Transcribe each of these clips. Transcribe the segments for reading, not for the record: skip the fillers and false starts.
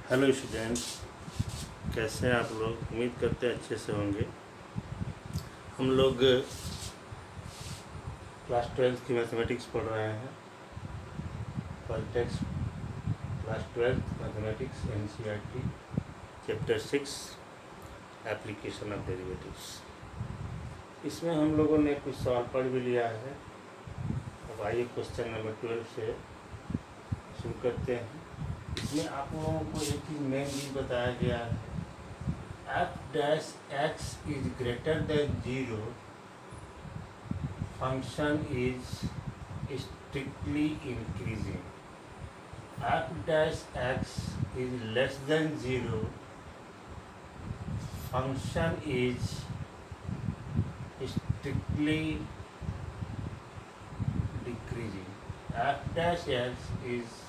Hello students, कैसे हैं आप लोग। उम्मीद करते हैं अच्छे से होंगे। हम लोग क्लास 12 की मैथमेटिक्स पढ़ रहे हैं। Politics class 12 mathematics NCERT chapter 6 application of derivatives. इसमें हम लोगों ने कुछ सवाल पढ़ भी लिया है। अब आइए क्वेश्चन नंबर 12 से शुरू करते हैं। इसमें आप लोगों को एक चीज़ मेन चीज़ बताया गया है, f-x is greater than 0, function is strictly increasing. f-x is less than 0, function is strictly decreasing. f-x is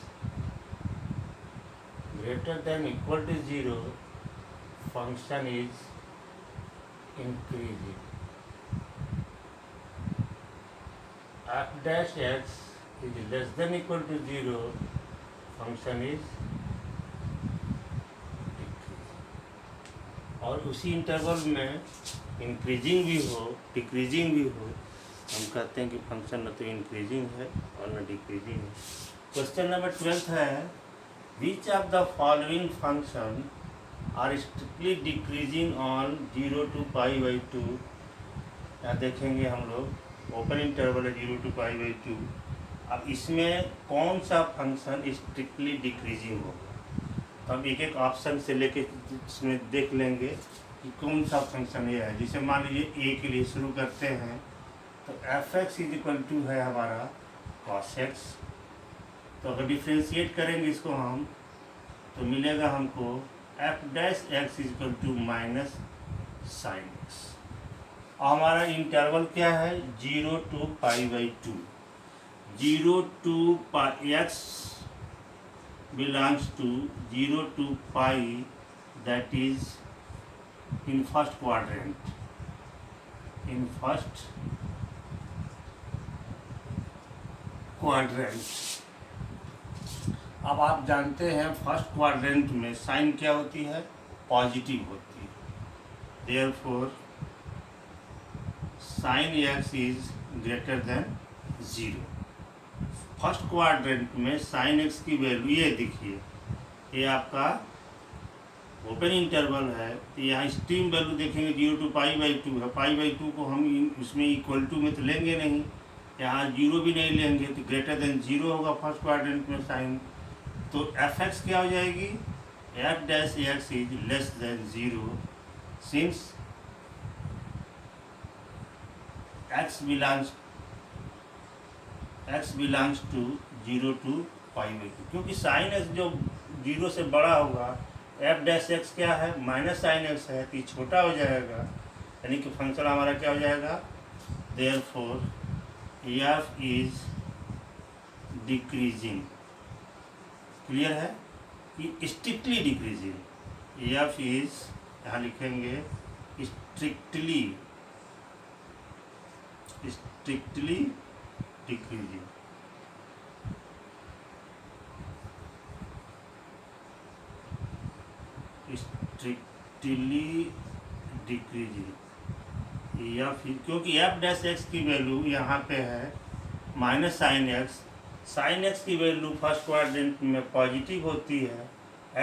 greater than equal to 0, function is increasing. f-x is less than equal to 0, function is decreasing. और उसी interval में increasing भी हो decreasing भी हो, हम कहते हैं कि फंक्शन न तो इंक्रीजिंग है और न डिक्रीजिंग है। क्वेश्चन नंबर 12 है, which of the following function are strictly decreasing on 0 to π/2। यहाँ देखेंगे हम लोग ओपन इंटरवल है 0 to π/2। अब इसमें कौन सा फंक्शन स्ट्रिक्टली डिक्रीजिंग होगा, तो हम एक एक ऑप्शन से लेके इसमें देख लेंगे कि कौन सा फंक्शन ये है। जैसे मान लीजिए a के लिए शुरू करते हैं, तो f(x) = है हमारा cos x। तो अगर डिफ्रेंशिएट करेंगे इसको हम, तो मिलेगा हमको f'(x) - sin x। और हमारा इंटरवल क्या है 0 to π/2। 0 to x belongs to 0 to π, that is in first quadrant। in first quadrant। अब आप जानते हैं फर्स्ट क्वाड्रेंट में साइन क्या होती है, पॉजिटिव होती है। Therefore sin x is greater than 0। First quadrant में sin x की वैल्यू ये देखिए, ये आपका ओपन इंटरवल है। तो यहाँ एक्सट्रीम वैल्यू देखेंगे 0 to π/2 है। π/2 को हम उसमें इक्वल टू में तो लेंगे नहीं, यहाँ 0 भी नहीं लेंगे, तो ग्रेटर देन 0 होगा फर्स्ट क्वाड्रेंट में साइन। तो f(x) क्या हो जाएगी, f'(x) is less than 0 since x belongs to 0 to π/2। क्योंकि साइन x जो 0 से बड़ा होगा, f'(x) क्या है -sin x है, तो ये छोटा हो जाएगा, यानी कि फंक्शन हमारा क्या हो जाएगा, therefore f is decreasing. Clear है कि स्ट्रिक्टली डिक्रीजिंग। f इज यहाँ लिखेंगे स्ट्रिक्टली डिक्रीजिंग। स्ट्रिक्टली डिक्रीजिंग या फिर क्योंकि f'(x) की वैल्यू यहाँ पे है -sin x। sin x की वैल्यू फर्स्ट क्वाड्रेंट में पॉजिटिव होती है,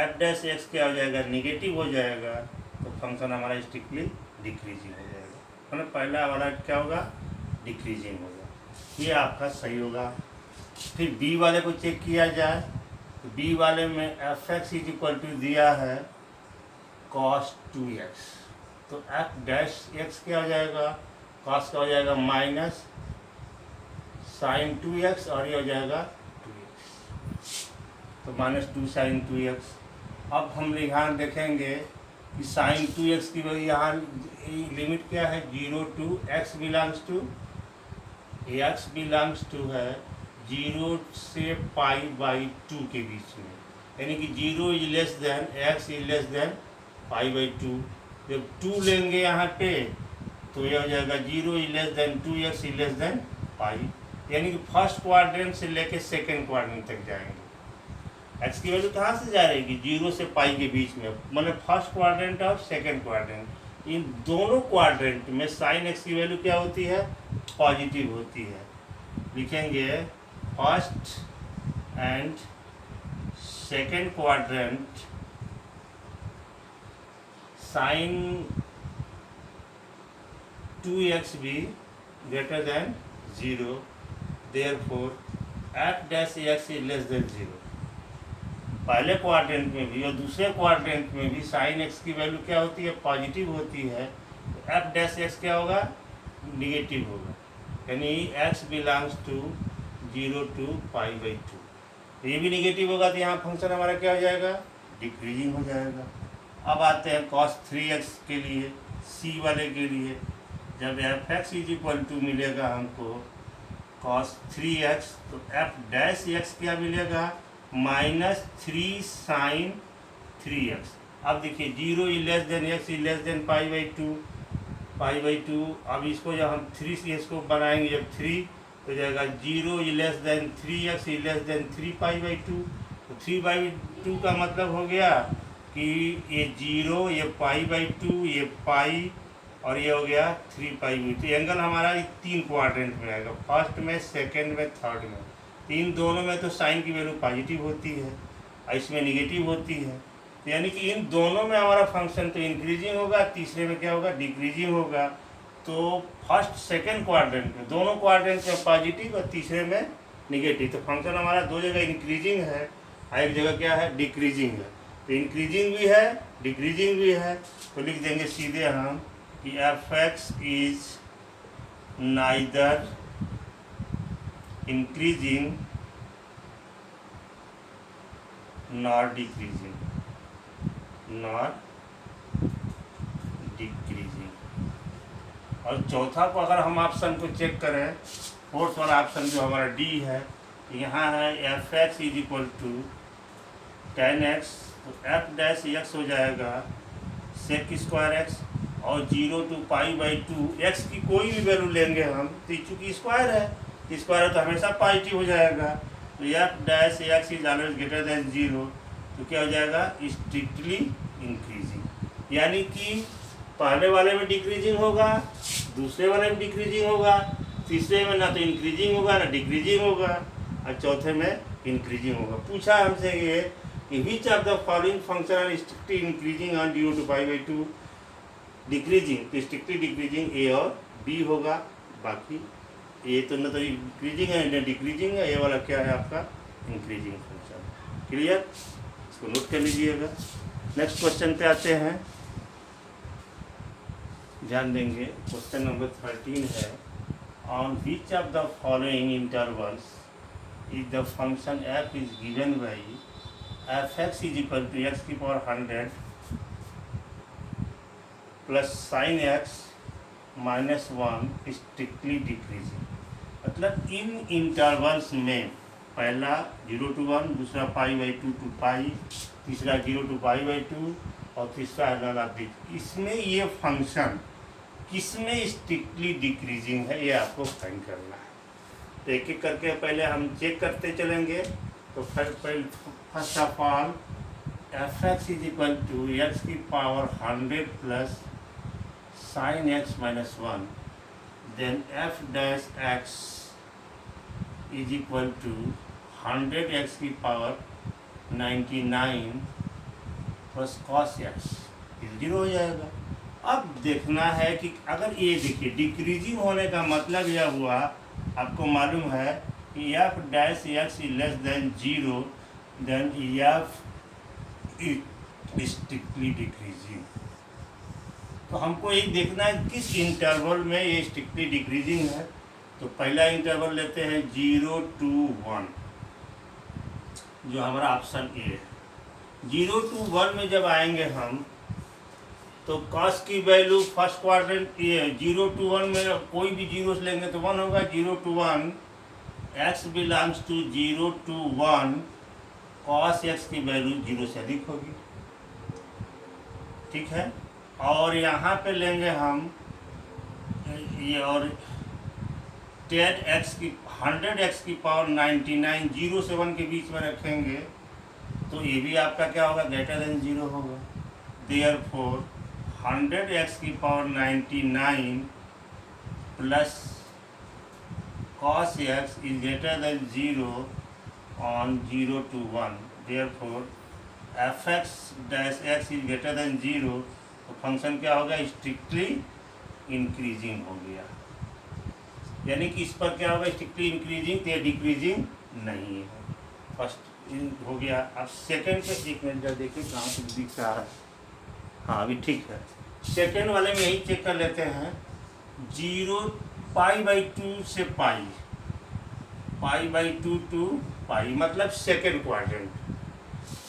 f'(x) क्या हो जाएगा, निगेटिव हो जाएगा, तो फंक्शन हमारा स्ट्रिक्टली डिक्रीजिंग हो जाएगा। मतलब पहला वाला क्या होगा, डिक्रीजिंग होगा। ये आपका सही होगा। फिर b वाले को चेक किया जाए, तो b वाले में f(x) = दिया है cos 2x। तो f'(x) क्या हो जाएगा, cos का हो जाएगा माइनस sin 2x, और ये हो जाएगा 2x, तो -2 sin 2x। अब हम यहाँ देखेंगे कि sin 2x की वजह यहाँ लिमिट क्या है, 0 to x बिलोंग्स टू है 0 से π/2 के बीच में, यानी कि 0 is less than x is less than π/2। जब 2 लेंगे यहाँ पे, तो ये हो जाएगा 0 is less than 2x is less than π, यानी कि फर्स्ट क्वाड्रेंट से लेके सेकेंड क्वाड्रेंट तक जाएंगे। एक्स की वैल्यू कहाँ से जा रहेगी, 0 से पाई के बीच में, मतलब फर्स्ट क्वाड्रेंट और सेकेंड क्वाड्रेंट। इन दोनों क्वाड्रेंट में साइन एक्स की वैल्यू क्या होती है, पॉजिटिव होती है। लिखेंगे first and second quadrant sine 2x भी greater than 0, therefore f dash x is less than 0। पहले क्वाड्रेंट में भी और दूसरे क्वाड्रेंट में भी साइन एक्स की वैल्यू क्या होती है, पॉजिटिव होती है। तो एफ डैश एक्स क्या होगा, निगेटिव होगा, यानी एक्स बिलोंग्स टू 0 to π/2। तो ये भी निगेटिव होगा, तो यहाँ फंक्शन हमारा क्या हो जाएगा, डिक्रीजिंग हो जाएगा। अब आते हैं cos 3x के लिए, सी वाले के लिए। जब f x is equal to मिलेगा हमको cos 3x, तो एफ डैश एक्स क्या मिलेगा, -3 sin 3x। अब देखिए 0 is less than x is less than π/2। अब इसको जब हम 3 से इसको बनाएंगे, जब 3 तो जाएगा 0 is less then 3x is less then 3 π/2। तो 3/2 का मतलब हो गया कि ये 0, ये π/2, ये पाई, और ये हो गया 3 π/2। एंगल हमारा तीन क्वाड्रेंट में आएगा, फर्स्ट में, सेकेंड में, थर्ड में। इन दोनों में तो साइन की वैल्यू पॉजिटिव होती है और इसमें निगेटिव होती है, तो यानी कि इन दोनों में हमारा फंक्शन तो इंक्रीजिंग होगा, तीसरे में क्या होगा, डिक्रीजिंग होगा। तो फर्स्ट सेकंड क्वाड्रेंट में, दोनों क्वाड्रेंट में पॉजिटिव और तीसरे में निगेटिव, तो फंक्शन हमारा दो जगह इंक्रीजिंग है और एक जगह क्या है, डिक्रीजिंग है। तो इंक्रीजिंग भी है, डिक्रीजिंग भी है, तो लिख देंगे सीधे हम कि f x is neither increasing nor decreasing, nor decreasing। और चौथा को अगर हम ऑप्शन को चेक करें, फोर्थ वाला ऑप्शन जो हमारा डी है, यहाँ है f x is equal to tan x, तो एफ डैश एक्स हो जाएगा sec स्क्वायर एक्स, और 0 to π/2 एक्स की कोई भी वैल्यू लेंगे हम, तो चूँकि स्क्वायर है, स्क्वायर तो हमेशा पॉजिटिव हो जाएगा। तो f dash x is always greater than 0, तो क्या हो जाएगा, स्ट्रिक्टली इंक्रीजिंग। यानी कि पहले वाले में डिक्रीजिंग होगा, दूसरे वाले में डिक्रीजिंग होगा, तीसरे में ना तो इंक्रीजिंग होगा ना डिक्रीजिंग होगा, और चौथे में इंक्रीजिंग होगा। पूछा हमसे ये कि which of the following function are strictly increasing on 0 to π/2, decreasing तो स्ट्रिक्टली डिक्रीजिंग ए और बी होगा, बाकी ये तो न तो इंक्रीजिंग है न डिक्रीजिंग है, ये वाला क्या है आपका, इंक्रीजिंग फंक्शन। क्लियर, इसको नोट कर लीजिएगा। नेक्स्ट क्वेश्चन पे आते हैं, ध्यान देंगे। क्वेश्चन नंबर 13 है, on which of the following intervals is the function f is given by f x is equal to x की power 100 plus sine x -1 strictly decreasing. मतलब इन इंटरवल्स में पहला 0 to 1, दूसरा π/2 to पाई, तीसरा 0 to π/2 और तीसरा है, इसमें ये फंक्शन किसमें स्ट्रिक्टली डिक्रीजिंग है, ये आपको फाइंड करना है। तो एक एक करके पहले हम चेक करते चलेंगे। तो first of all f x is equal to x की power 100 plus sin x -1, then f dash x is equal to 100x की पावर 99 प्लस cos x, 0 हो जाएगा। अब देखना है कि अगर ये देखिए डिक्रीजिंग होने का मतलब यह हुआ, आपको मालूम है कि f dash x is less than 0, then f is strictly decreasing. तो हमको ये देखना है किस इंटरवल में ये स्ट्रिक्टली डिक्रीजिंग है। तो पहला इंटरवल लेते हैं 0 to 1, जो हमारा ऑप्शन ए है। 0 to 1 में जब आएंगे हम, तो cos की वैल्यू फर्स्ट क्वाड्रेंट ये 0 to 1 में कोई भी जीरो लेंगे तो 1 होगा। 0 to 1 x belongs to 0 to 1, cos x की वैल्यू 0 से अधिक होगी, ठीक है। और यहाँ पे लेंगे हम ये, और 10x की 100x की पावर 99, 0 से 1 के बीच में रखेंगे, तो ये भी आपका क्या होगा, ग्रेटर देन 0 होगा। देयरफॉर 100x की power 99 plus cos x is greater than 0 on 0 to 1. Therefore fx dash x is greater than 0, तो फंक्शन क्या होगा, स्ट्रिक्टली इंक्रीजिंग हो गया। यानी कि इस पर क्या होगा, स्ट्रिक्टली इंक्रीजिंग, तो डिक्रीजिंग नहीं है। फर्स्ट हो गया। अब सेकंड पे एक मिनट देखिए कहाँ तक दिख रहा है। हाँ अभी ठीक है। सेकंड वाले में यही चेक कर लेते हैं। 0 π/2 से पाई, π/2 टू पाई, मतलब सेकेंड क्वाड्रेंट।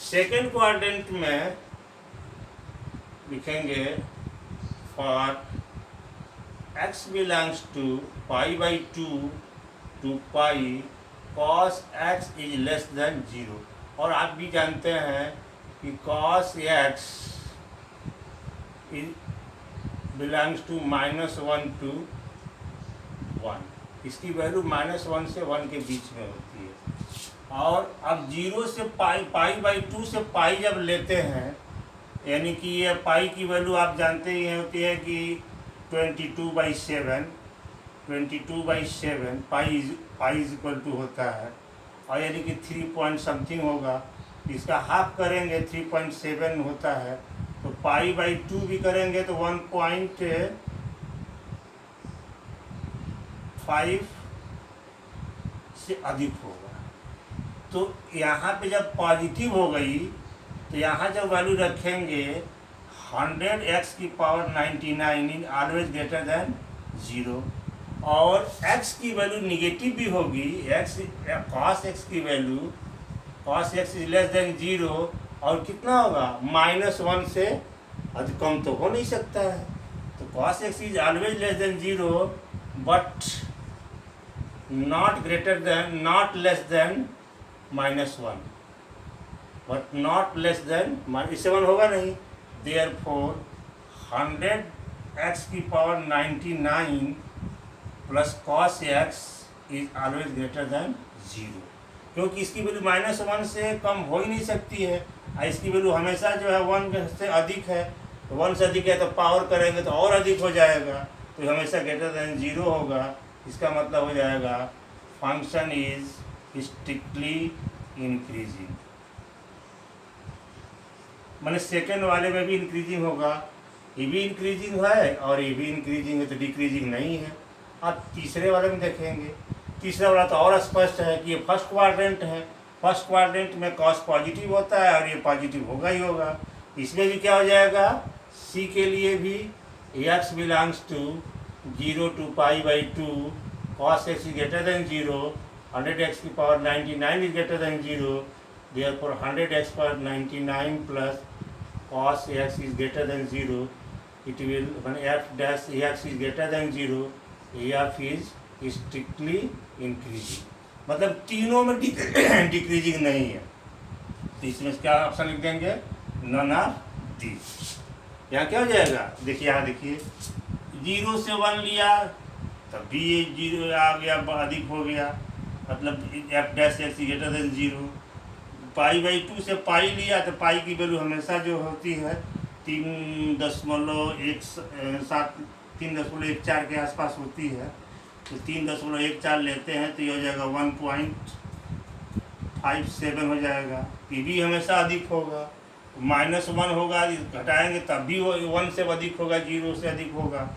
सेकेंड क्वाड्रेंट में लिखेंगे for x belongs to π/2 to pi cos x is less than 0। और आप भी जानते हैं कि cos x belongs to -1 to 1, इसकी वैल्यू -1 से 1 के बीच में होती है। और अब 0 से π/2 से पाई जब लेते हैं, यानी कि ये पाई की वैल्यू आप जानते ही होती है कि 22/7, 22/7 पाई इज इक्वल टू होता है। और यानी कि 3 पॉइंट समथिंग होगा, इसका हाफ करेंगे 3.7 होता है, तो π/2 भी करेंगे तो 1.5 से अधिक होगा। तो यहाँ पे जब पॉजिटिव हो गई तो यहाँ जब वैल्यू रखेंगे 100x की power 99 is always greater than 0, और x की वैल्यू निगेटिव भी होगी। cos x की value, cos x is less than 0, और कितना होगा, -1 से अधिक, कम तो हो नहीं सकता है। तो cos x is always less than 0 but not less than -1, but not less than -7 होगा नहीं। Therefore 100x की power 99 plus cos x is always greater than 0, क्योंकि इसकी वैल्यू -1 से कम हो ही नहीं सकती है, और इसकी वैल्यू हमेशा जो है 1 से अधिक है। तो 1 से अधिक है तो पावर करेंगे तो और अधिक हो जाएगा, तो हमेशा ग्रेटर देन 0 होगा। इसका मतलब हो जाएगा फंक्शन इज स्ट्रिक्टली इंक्रीजिंग, मैंने सेकेंड वाले में भी इंक्रीजिंग होगा, ये भी इंक्रीजिंग है और ये भी इंक्रीजिंग है, तो डिक्रीजिंग नहीं है। अब तीसरे वाले में देखेंगे, तीसरा वाला तो और स्पष्ट है कि ये फर्स्ट क्वाड्रेंट है। फर्स्ट क्वाड्रेंट में कॉस पॉजिटिव होता है और ये पॉजिटिव होगा ही होगा। इसमें भी क्या हो जाएगा, सी के लिए भी x belongs to 0 to π/2 cos x is greater than 0, 100x की power 99 is greater than 0, therefore 100x per 99 plus cos x is greater than 0, it will, when f dash x is greater than 0, f is strictly increasing, मतलब तीनों में decreasing नहीं है। तो इसमें क्या option लिख देंगे, नन ऑफ दिस। यहाँ क्या हो जाएगा, देखिए यहाँ देखिए 0 से 1 लिया तब भी ये 0 आ गया, अधिक हो गया, मतलब f dash x greater than 0। π/2 से पाई लिया तो पाई की वैल्यू हमेशा जो होती है 3.14 के आसपास होती है, तो 3.14 लेते हैं तो ये हो जाएगा 1.57 हो जाएगा। ये भी हमेशा अधिक होगा, -1 होगा, घटाएंगे तब भी 1 से अधिक होगा, 0 से अधिक होगा।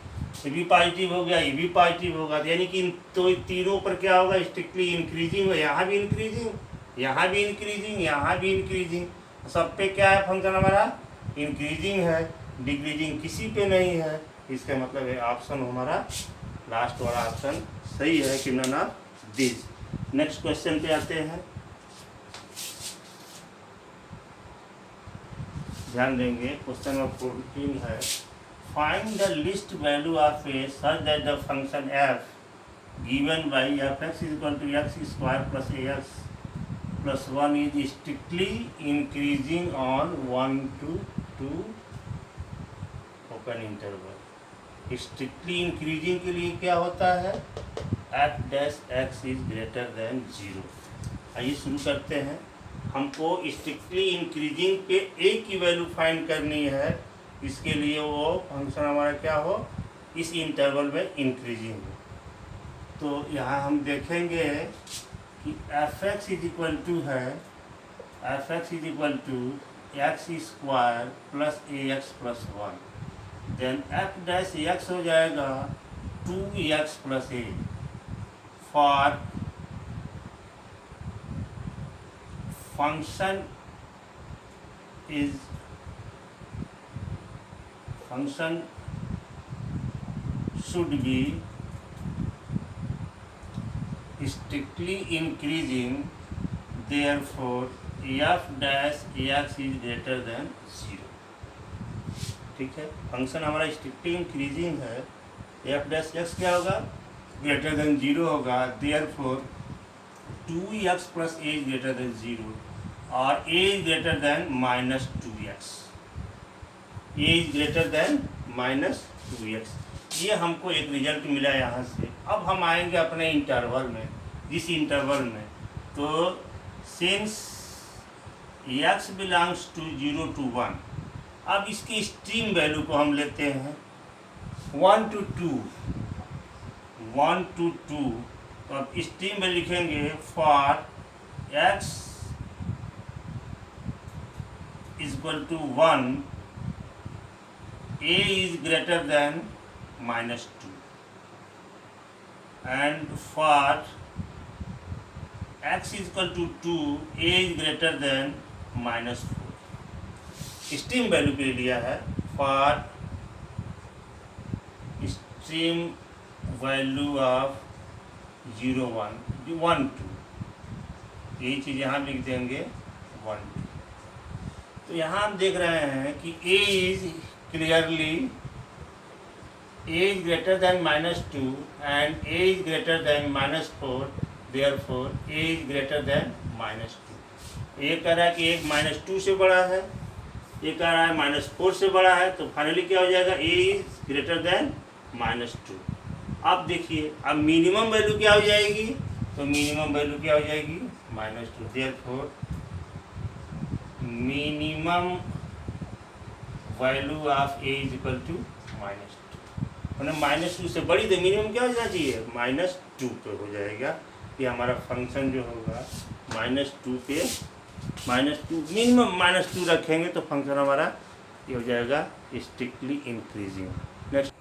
ये भी पॉजिटिव हो गया, ये भी पॉजिटिव होगा, तो यानी कि तो तीनों पर क्या होगा, स्ट्रिक्टली इंक्रीजिंग हो। यहाँ भी इंक्रीजिंग, यहाँ भी इंक्रीजिंग, यहाँ भी इंक्रीजिंग, सब पे क्या है फंक्शन हमारा, इंक्रीजिंग है, डिक्रीजिंग किसी पे नहीं है। इसका मतलब है ऑप्शन हमारा लास्ट वाला ऑप्शन सही है कि none of this. Next question पे आते हैं, ध्यान देंगे। क्वेश्चन नंबर 14 है, find the least value of a such that the function f given by f(x = x² + ax + 1) is strictly increasing on 1 to 2 open interval. Strictly increasing के लिए क्या होता है, f dash x is greater than 0। आइए शुरू करते हैं। हमको स्ट्रिक्टली इंक्रीजिंग पे ए की वैल्यू फाइंड करनी है। इसके लिए वो फंक्शन हमारा क्या हो, इस इंटरवल में इंक्रीजिंग हो। तो यहाँ हम देखेंगे कि f x is equal to है, f x is equal to x square plus a x plus one, then f dash x हो जाएगा 2x plus a for function should be strictly increasing, therefore f dash x is greater than 0। ठीक है, function हमारा strictly increasing है, F dash x क्या होगा, greater than 0 होगा, therefore 2x plus A is greater than 0 और a is greater than minus 2x, a is greater than minus 2x। ये हमको एक रिजल्ट मिला यहाँ से। अब हम आएंगे अपने इंटरवल में, जिस इंटरवल में तो since x belongs to 0 to 1, अब इसकी स्ट्रीम वैल्यू को हम लेते हैं 1 to 2, 1 to 2। तो अब स्ट्रीम में लिखेंगे for x is equal to 1, a is greater than minus 2 and for x is equal to 2, a is greater than minus 4। Extreme value पे लिया है फॉर स्ट्रीम वैल्यू ऑफ 0 1 1 2, यही चीज़ यहाँ लिख देंगे 1 2। तो यहाँ हम देख रहे हैं कि a is clearly a is greater than minus 2 and a is greater than minus 4, therefore a is greater than minus 2। ये कह रहा है कि एक माइनस 2 से बड़ा है, ये कह रहा है माइनस 4 से बड़ा है, तो फाइनली क्या हो जाएगा, a is greater than minus 2। अब देखिए, अब मिनिमम वैल्यू क्या हो जाएगी, तो मिनिमम वैल्यू क्या हो जाएगी, minus 2, therefore minimum value of a is equal to minus 2। मैंने माइनस 2 से बड़ी, तो मिनिमम क्या हो जाना चाहिए, माइनस 2 पे हो जाएगा। कि हमारा फंक्शन जो होगा माइनस 2 पे, माइनस 2 मिनिमम माइनस 2 रखेंगे तो फंक्शन हमारा ये हो जाएगा स्ट्रिक्टली इंक्रीजिंग। नेक्स्ट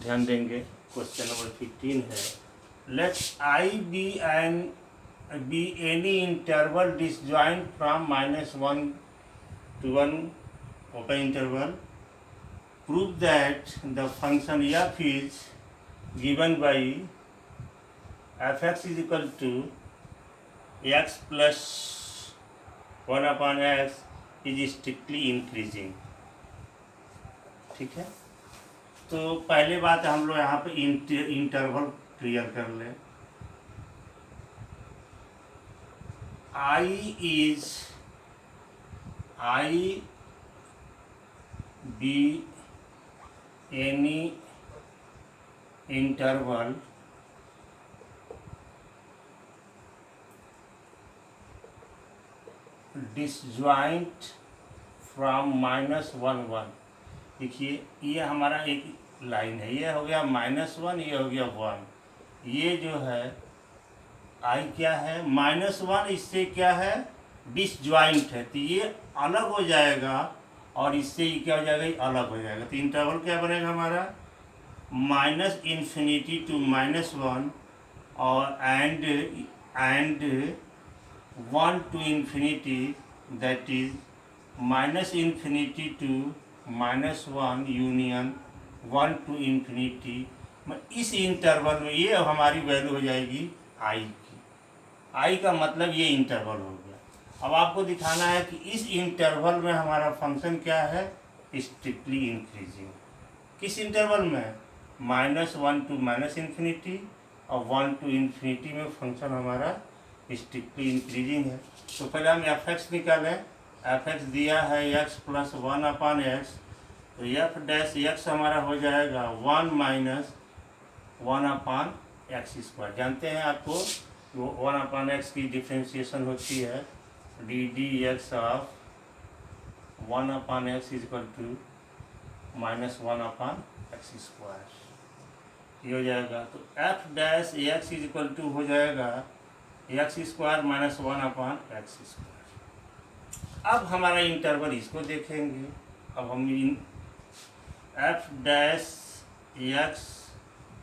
ध्यान देंगे, क्वेश्चन नंबर 15 है, let I be any interval disjoint from -1 to 1 open interval, prove that the function f is given by fx is equal to x plus 1 upon x is strictly increasing। ठीक है, तो पहले बात हम लोग यहाँ पे इंटरवल क्लियर कर लें। I be any interval disjoint from -1 1। देखिए, ये हमारा एक लाइन है, ये हो गया -1, ये हो गया 1। ये जो है आई क्या है, -1 इससे क्या है, डिसजॉइंट है, तो ये अलग हो जाएगा और इससे ये क्या हो जाएगा, ये अलग हो जाएगा। तो इंटरवल क्या बनेगा हमारा, -∞ to -1 और and 1 to infinity, that is -∞ to -1 union 1 to infinity। इस इंटरवल में ये हमारी वैल्यू हो जाएगी आई की। आई का मतलब ये इंटरवल हो गया। अब आपको दिखाना है कि इस इंटरवल में हमारा फंक्शन क्या है, स्ट्रिक्टली इंक्रीजिंग। किस इंटरवल में, -1 to -∞ और 1 to infinity में फंक्शन हमारा स्ट्रिक्टली इंक्रीजिंग है। तो पहले हम एफ एक्स निकालें। एफ एक्स दिया है x प्लस 1 अपॉन एक्स, तो एफ डैश एक्स हमारा हो जाएगा 1 माइनस 1 अपॉन एक्स स्क्वायर। जानते हैं आपको 1 अपॉन एक्स की डिफ्रेंशिएशन होती है d d x of 1/x is equal to -1/x square, ये हो जाएगा। तो f dash x is equal to हो जाएगा x square minus 1/x square. अब हमारा इंटरवल इसको देखेंगे। अब हम F dash x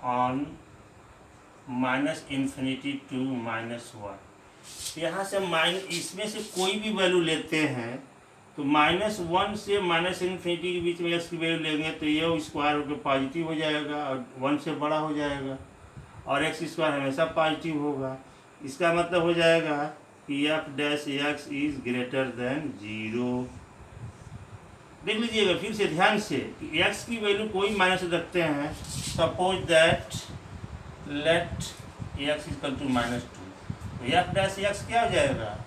on -∞ to -1, यहाँ से इसमें से कोई भी वैल्यू लेते हैं तो -1 से -∞ के बीच में एक्स की वैल्यू लेंगे तो ये स्क्वायर होकर पॉजिटिव हो जाएगा और 1 से बड़ा हो जाएगा, और एक्स स्क्वायर हमेशा पॉजिटिव होगा। इसका मतलब हो जाएगा कि f dash x is greater than 0। देख लीजिएगा फिर से ध्यान से कि एक्स की वैल्यू कोई माइनस रखते हैं। Suppose that let x equal to -2, तो एफ डैश एक्स क्या हो जाएगा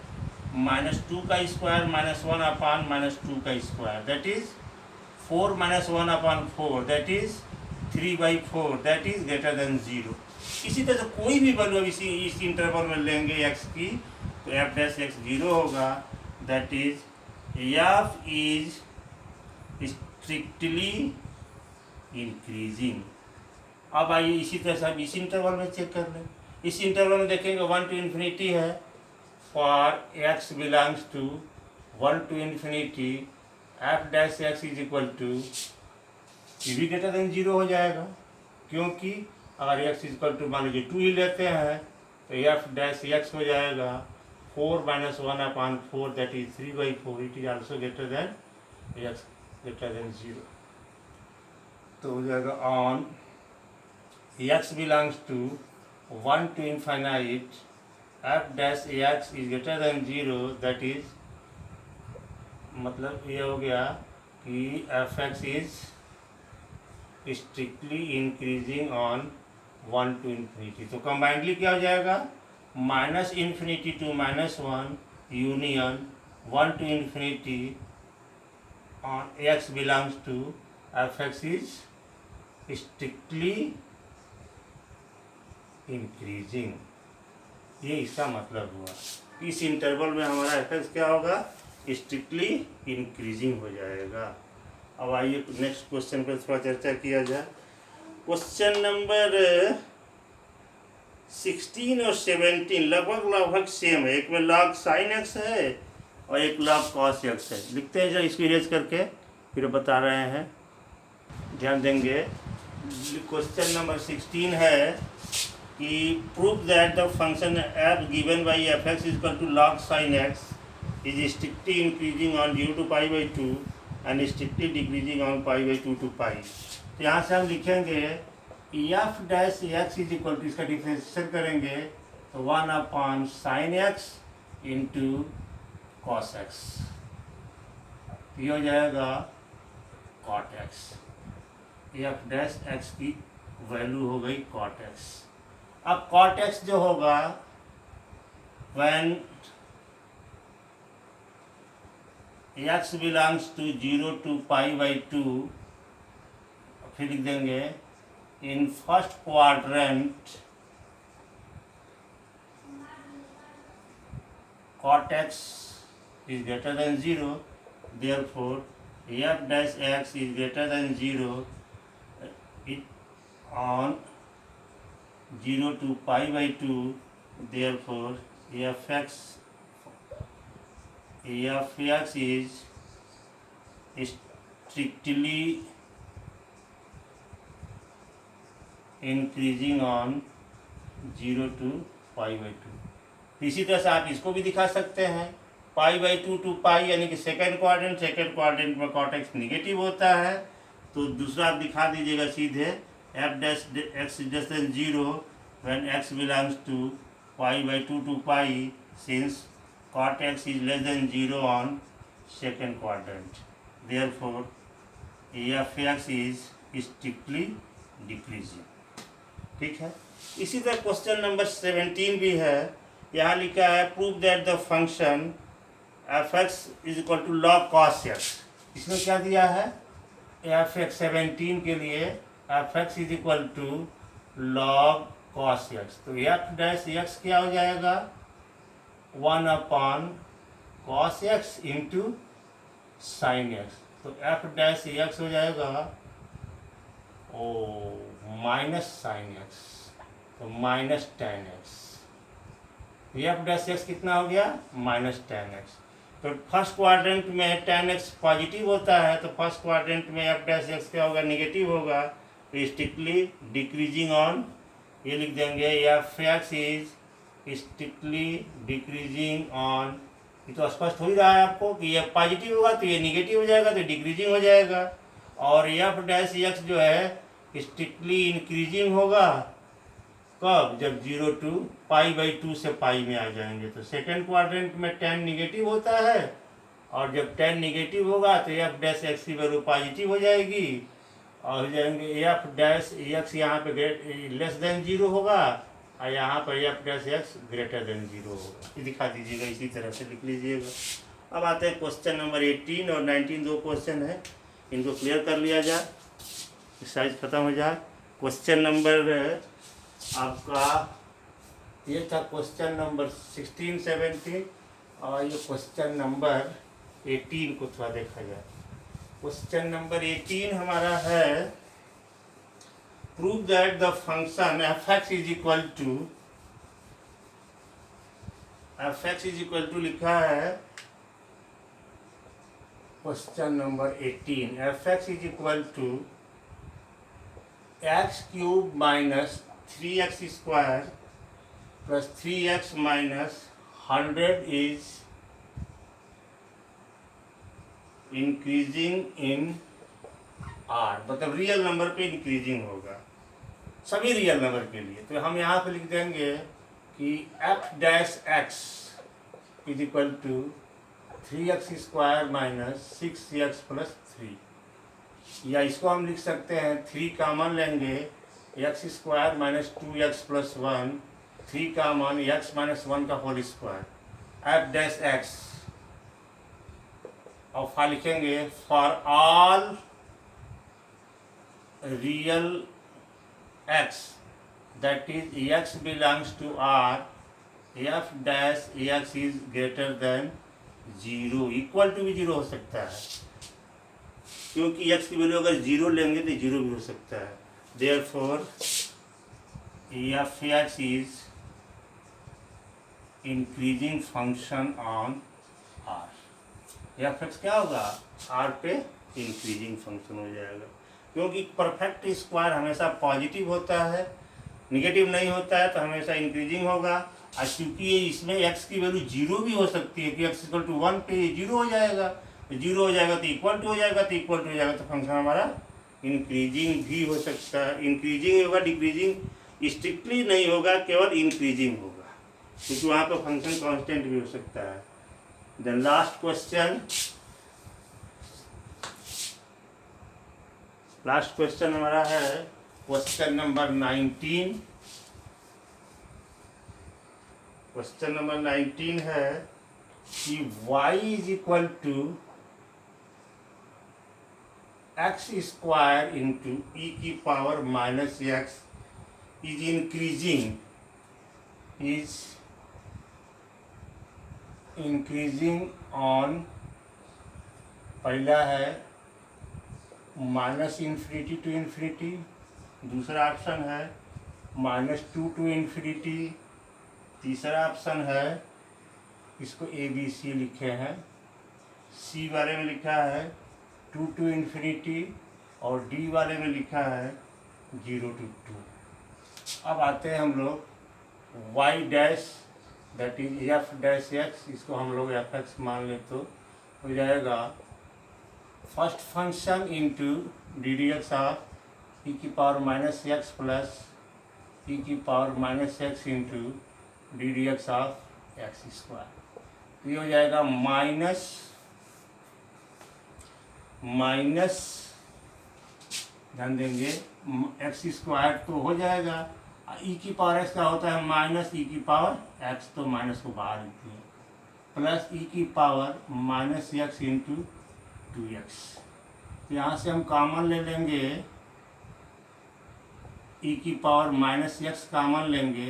-2 का स्क्वायर -1/-2 का square, that is 4 - 1/4, that is 3/4, that is greater than 0। इसी तरह से कोई भी वैल्यू इस इंटरवल में लेंगे एक्स की तो एफ डैश एक्स 0 होगा, that is F is strictly increasing. अब आइए इसी तरह से हम इस इंटरवल में चेक कर लें। इस इंटरवल में देखेंगे 1 to ∞ है, for x belongs to 1 to ∞, f dash x is equal to, ये भी ग्रेटर देन 0 हो जाएगा, क्योंकि अगर एक्स इज इक्वल टू मान लीजिए 2 ही लेते हैं तो एफ डैश एक्स हो जाएगा 4 - 1/4, that is 3/4, it is also greater than x greater than 0। तो हो जाएगा on x belongs to 1 to ∞, f dash x is greater than 0, that is मतलब ये हो गया कि f x is strictly increasing on 1 to ∞। तो कंबाइंडली क्या हो जाएगा -∞ to -1 union 1 to ∞, on x belongs to F x is strictly increasing. ये इसका मतलब हुआ। इस इंटरवल में हमारा एफ एक्स क्या होगा स्ट्रिक्टली इंक्रीजिंग हो जाएगा। अब आइए नेक्स्ट क्वेश्चन पर थोड़ा चर्चा किया जाए। क्वेश्चन नंबर 16 और 17 लगभग सेम है। एक में log sin x है और एक log cos x है। लिखते हैं जरा इसको इरेज करके फिर बता रहे हैं, ध्यान देंगे। क्वेश्चन नंबर 16 है कि prove that the function f given by f x is equal to log sin x is strictly increasing on 0 to π/2 and strictly decreasing on π/2 to π। तो यहाँ से हम लिखेंगे f dash x is equal to, इसका differentiation करेंगे तो 1/sin x into cos x, ये हो जाएगा cot x। F dash x की वैल्यू हो गई cot x। अब cot x जो होगा when x belongs to 0 to π/2, फिर लिख देंगे in first quadrant cot x is greater than 0, therefore f dash x is greater than 0 on 0 to π/2, therefore f x is strictly increasing on 0 to π/2। इसी तरह से आप इसको भी दिखा सकते हैं π/2 to π, यानी कि सेकेंड क्वाड्रेंट में cot x निगेटिव होता है, तो दूसरा आप दिखा दीजिएगा सीधे f dash x less than 0 when x belongs to π/2 to π, since cot x is less than 0 on second quadrant, therefore f x is strictly decreasing। ठीक है। इसी तरह क्वेश्चन नंबर 17 भी है। यहाँ लिखा है prove that the function f x is equal to log cos x। इसमें क्या दिया है एफ एक्स 17 के लिए f x is equal to log cos x, तो एफ डैश एक्स क्या हो जाएगा 1/cos cos x into sine x, तो एफ डैश एक्स हो जाएगा ओ माइनस साइन एक्स, तो minus tan x. F dash x कितना हो गया? Minus tan x. तो फर्स्ट क्वाड्रेंट में टेन एक्स पॉजिटिव होता है, तो फर्स्ट क्वाड्रेंट में एफ डैश एक्स क्या होगा? निगेटिव होगा। तो स्ट्रिक्टली डिक्रीजिंग ऑन, ये लिख देंगे F x is strictly decreasing on. ये तो स्पष्ट हो ही रहा है आपको कि ये पॉजिटिव होगा तो ये निगेटिव हो जाएगा, तो डिक्रीजिंग हो जाएगा। और एफ डैश एक्स जो है स्ट्रिक्टली इंक्रीजिंग होगा कब? जब 0 to π/2 से पाई में आ जाएंगे। तो सेकेंड क्वाड्रेंट में 10 निगेटिव होता है, और जब 10 निगेटिव होगा तो एफ डैश एक्स की वैल्यू पॉजिटिव हो जाएगी, और हो जाएंगे एफ डैश एक्स यहाँ पे लेस देन 0 होगा, और यहाँ पर F dash x greater than 0 होगा। ये दिखा दीजिएगा, इसी तरह से लिख लीजिएगा। अब आते हैं क्वेश्चन नंबर 18 और 19, दो क्वेश्चन है, इनको क्लियर कर लिया जाए, एक्सरसाइज खत्म हो जाए। क्वेश्चन नंबर आपका ये था क्वेश्चन नंबर 16, 17, और ये क्वेश्चन नंबर 18 को थोड़ा देखा जाए। क्वेश्चन नंबर 18 हमारा है prove that the function f x is equal to लिखा है question number 18, f x is equal to x cube minus 3x square plus 3x minus 100 is increasing in R, मतलब real number पे increasing होगा, सभी real number के लिए। तो हम यहाँ पे लिख देंगे कि f dash x is equal to 3x square minus 6x plus 3, या इसको हम लिख सकते हैं 3 कॉमन लेंगे, x square minus 2x plus 1, 3 common x minus 1 का whole square, f dash x, और फॉर लिखेंगे for all real x that is x belongs to R, f dash x is greater than 0, equal to भी 0 हो सकता है, क्योंकि x की value अगर 0 लेंगे तो 0 भी हो सकता है। Therefore, f x is increasing function on r. f x क्या होगा? r पे इंक्रीजिंग फंक्शन हो जाएगा, क्योंकि परफेक्ट स्क्वायर हमेशा पॉजिटिव होता है, निगेटिव नहीं होता है, तो हमेशा इंक्रीजिंग होगा। और क्योंकि ये इसमें x की वैल्यू 0 भी हो सकती है कि x = 1 पे 0 हो जाएगा, तो 0 हो जाएगा तो इक्वल टू हो जाएगा, तो इक्वल टू हो जाएगा तो फंक्शन हमारा इंक्रीजिंग भी हो सकता है। इंक्रीजिंग होगा, डिक्रीजिंग स्ट्रिक्टली नहीं होगा, केवल इंक्रीजिंग होगा, क्योंकि वहाँ पर फंक्शन कांस्टेंट भी हो सकता है। देन लास्ट क्वेश्चन हमारा है क्वेश्चन नंबर 19। क्वेश्चन नंबर 19 है कि y is equal to x square into e की power minus x is increasing on, पहला है माइनस इन्फिनिटी टू इन्फिनिटी, दूसरा ऑप्शन है -2 टू इन्फिनिटी, तीसरा ऑप्शन है, इसको ABC लिखे हैं, C वाले में लिखा है 2 to इन्फिनिटी, और D वाले में लिखा है 0 to 2। अब आते हैं हम लोग y dash that is F dash x, इसको हम लोग एफ एक्स मान ले तो हो जाएगा first function into d d x of e की power minus x plus e की power minus x into d d x of x square. ये हो जाएगा माइनस ध्यान देंगे एक्स स्क्वायर तो हो जाएगा, ई की पावर एक्स का होता है माइनस ई की पावर एक्स, तो माइनस को बाहर लिखते हैं, प्लस ई की power minus x into 2x। तो यहाँ से हम कॉमन ले लेंगे, ई की पावर माइनस एक्स कॉमन लेंगे,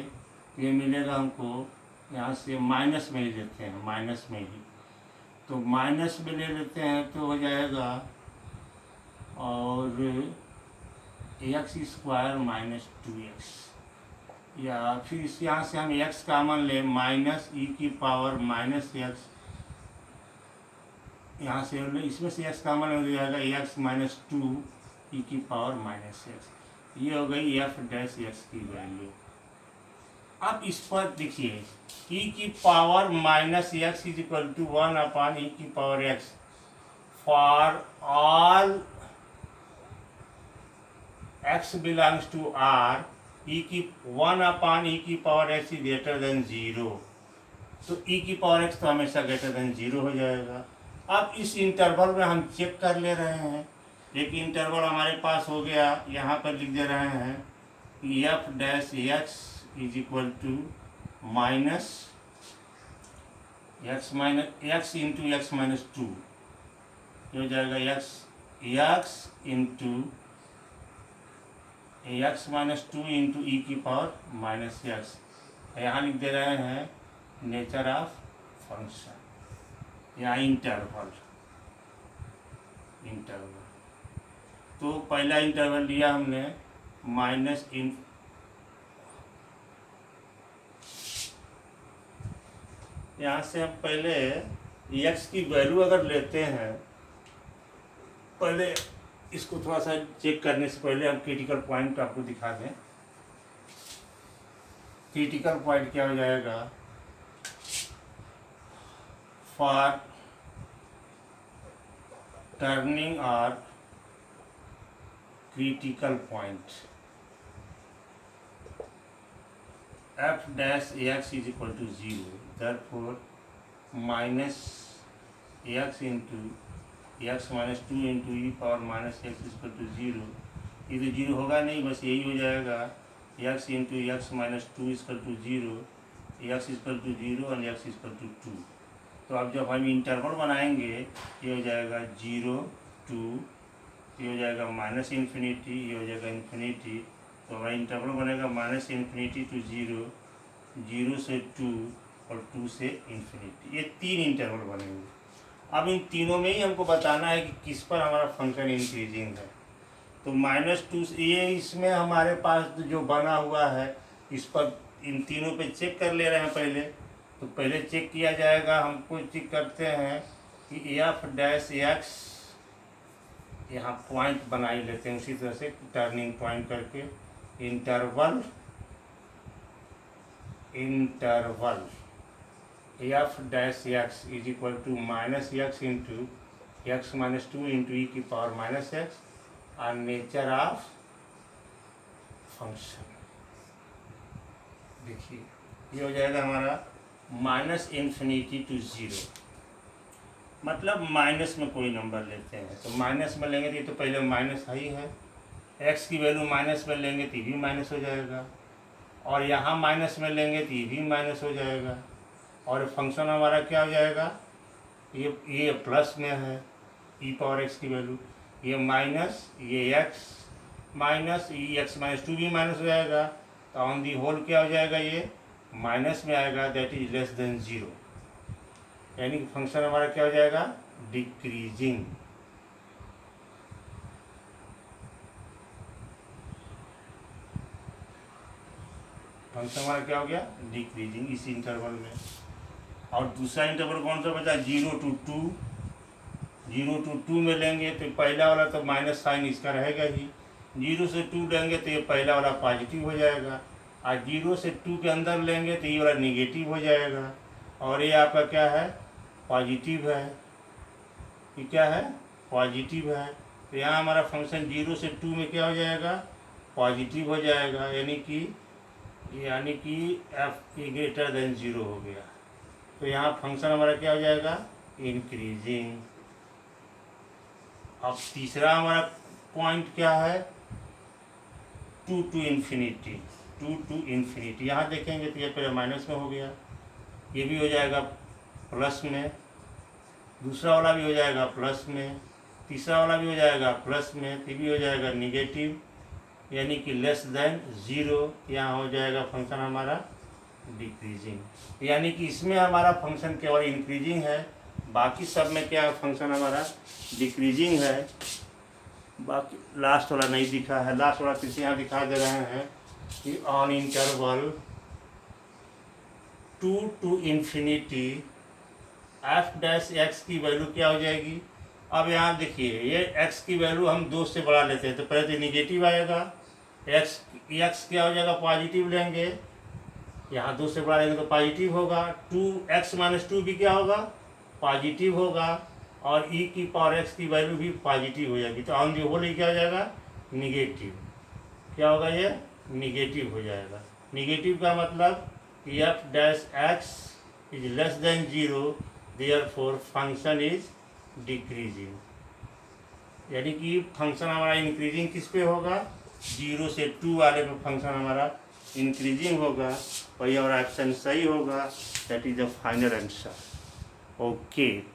ये मिलेगा हमको, यहाँ से माइनस में ही लेते हैं, माइनस में ही तो माइनस में ले लेते हैं तो हो जाएगा और एक्स स्क्वायर माइनस 2x, या फिर इस यहाँ से हम x कामन ले माइनस ई की पावर माइनस एक्स, यहाँ से इसमें से x कामन हो जाएगा x माइनस 2 ई की पावर माइनस एक्स। ये हो गई एफ डैश एक्स की वैल्यू। अब इस पर देखिए e की power minus x is equal to 1 upon e की power x for all x belongs to r, e की 1 अपॉन ई की power x is greater than 0। तो e की पावर x तो हमेशा ग्रेटर देन 0 हो जाएगा। अब इस इंटरवल में हम चेक कर ले रहे हैं, एक इंटरवल हमारे पास हो गया, यहाँ पर लिख दे रहे हैं कि f dash x is equal to minus x into x minus 2, ये हो जाएगा x into x minus 2 into e की पावर माइनस एक्स। यहाँ लिख दे रहे हैं नेचर ऑफ फंक्शन, यहाँ इंटरवल। तो पहला इंटरवल लिया हमने माइनस इन, यहाँ से हम पहले x की वैल्यू अगर लेते हैं, पहले इसको थोड़ा सा चेक करने से पहले हम क्रिटिकल पॉइंट आपको दिखा दें। क्रिटिकल पॉइंट क्या हो जाएगा, फॉर टर्निंग और critical point f dash x is equal to 0, therefore minus x into x minus 2 into e power minus x equal to 0। ये तो 0 होगा नहीं, बस यही हो जाएगा x into x minus 2 equal to 0, x equal to 0 और एक्स इक्वल टू 2। तो अब जब हम इंटरवल बनाएंगे ये हो जाएगा 0 2, ये हो जाएगा माइनस इन्फिनिटी, ये हो जाएगा इन्फिनिटी। तो हमारा इंटरवल बनेगा माइनस इन्फिनिटी टू 0, 0 से 2 और 2 से इन्फिनिटी। ये 3 इंटरवल बनेंगे। अब इन तीनों में ही हमको बताना है कि किस पर हमारा फंक्शन इंक्रीजिंग है। तो -2 ये इसमें हमारे पास जो बना हुआ है, इस पर इन तीनों पे चेक कर ले रहे हैं पहले। तो पहले चेक किया जाएगा, हमको चेक करते हैं कि एफ डैश एक्स, यहाँ पॉइंट बना ही लेते हैं उसी तरह से टर्निंग पॉइंट करके, interval f dash x is equal to minus x into x minus 2 into e की पावर माइनस एक्स और नेचर ऑफ फंक्शन। देखिए ये हो जाएगा हमारा माइनस इन्फिनिटी टू 0, मतलब माइनस में कोई नंबर लेते हैं तो माइनस में लेंगे तो ये तो पहले माइनस ही है, एक्स की वैल्यू माइनस में लेंगे तो ये भी माइनस हो जाएगा, और यहाँ माइनस में लेंगे तो ये भी माइनस हो जाएगा, और फंक्शन हमारा क्या हो जाएगा, ये प्लस में है ई पावर एक्स की वैल्यू, ये माइनस, ये एक्स माइनस, ये एक्स माइनस 2 भी माइनस हो जाएगा, तो ऑन दी होल क्या हो जाएगा, ये माइनस में आएगा, दैट इज लेस देन 0, यानी कि फंक्शन हमारा क्या हो जाएगा, डिक्रीजिंग। फंक्शन हमारा क्या हो गया, डिक्रीजिंग इस इंटरवल में। और दूसरा इंटरवल कौन सा बचा, 0 to 2, 0 to 2 में लेंगे तो पहला वाला तो माइनस साइन इसका रहेगा ही, 0 से 2 लेंगे तो ये पहला वाला पॉजिटिव हो जाएगा, और 0 से 2 के अंदर लेंगे तो ये वाला निगेटिव हो जाएगा, और ये आपका क्या है, पॉजिटिव है, ये क्या है, पॉजिटिव है। तो यहाँ हमारा फंक्शन 0 से 2 में क्या हो जाएगा, पॉजिटिव हो जाएगा, यानी कि एफ ग्रेटर देन 0 हो गया। तो यहाँ फंक्शन हमारा क्या हो जाएगा, इंक्रीजिंग। अब तीसरा हमारा पॉइंट क्या है, 2 to इन्फिनिटी, 2 to इन्फिनिटी। यहाँ देखेंगे तो ये पहले माइनस में हो गया, ये भी हो जाएगा प्लस में, दूसरा वाला भी हो जाएगा प्लस में, तीसरा वाला भी हो जाएगा प्लस में, फिर भी हो जाएगा निगेटिव, यानी कि लेस देन 0। यहाँ हो जाएगा फंक्शन हमारा डिक्रीजिंग, यानी कि इसमें हमारा फंक्शन केवल इंक्रीजिंग है, बाकी सब में क्या फंक्शन हमारा डिक्रीजिंग है। बाकी लास्ट वाला नहीं दिखा है, लास्ट वाला किसी यहाँ दिखा दे रहे हैं कि on interval 2 to infinity F dash x की वैल्यू क्या हो जाएगी। अब यहाँ देखिए ये एक्स की वैल्यू हम 2 से बढ़ा लेते हैं तो पहले तो निगेटिव आएगा, एक्स क्या हो जाएगा पॉजिटिव लेंगे, यहाँ 2 से बढ़ा लेंगे तो पॉजिटिव होगा, 2x-2 भी क्या होगा पॉजिटिव होगा, और e की पावर x की वैल्यू भी पॉजिटिव हो जाएगी। तो ऑन जो होल क्या हो जाएगा निगेटिव, क्या होगा ये निगेटिव हो जाएगा। निगेटिव का मतलब कि f dash x is less than 0, therefore function is decreasing, यानी कि फंक्शन हमारा इंक्रीजिंग किस पे होगा 0 से 2 वाले पे फंक्शन हमारा इंक्रीजिंग होगा, और ये हमारा ऑप्शन सही होगा। That is the final answer. Okay.